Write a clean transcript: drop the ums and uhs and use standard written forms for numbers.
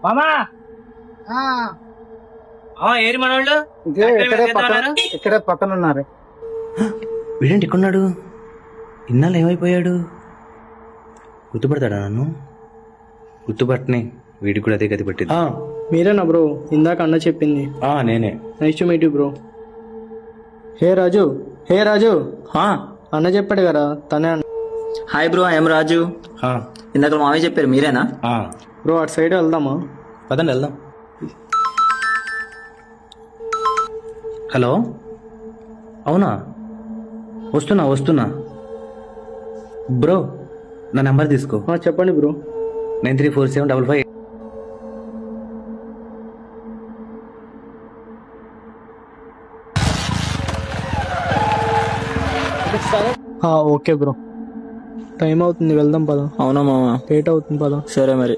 మామా ఏరి మనోళ్ళు ఇక్కడే పక్కన ఉన్నారు. వీడేంటి ఇక్కడున్నాడు? ఇన్నాళ్ళు ఏమైపోయాడు? గుర్తుపడతాడా నన్ను? గుర్తుపట్టనే, వీడికి కూడా అదే గతి పట్టింది. మీరేనా బ్రో ఇందాక అన్న చెప్పింది? నేనే. Nice to meet you bro. Hey Raju అన్న చెప్పాడు కదా తనే అన్న. Hi bro, I'm Raju. ఇందాక మామయ్య చెప్పారు, మీరేనా? బ్రో అటు సైడ్ వెళ్దామా? పదండి వెళ్దాం. హలో, అవునా? వస్తున్నా బ్రో. నా నెంబర్ తీసుకో. చెప్పండి బ్రో. 934755. ఓకే బ్రో, టైం అవుతుంది వెళ్దాం పద. అవునా మామ? లేట్ అవుతుంది పద. సరే మరి.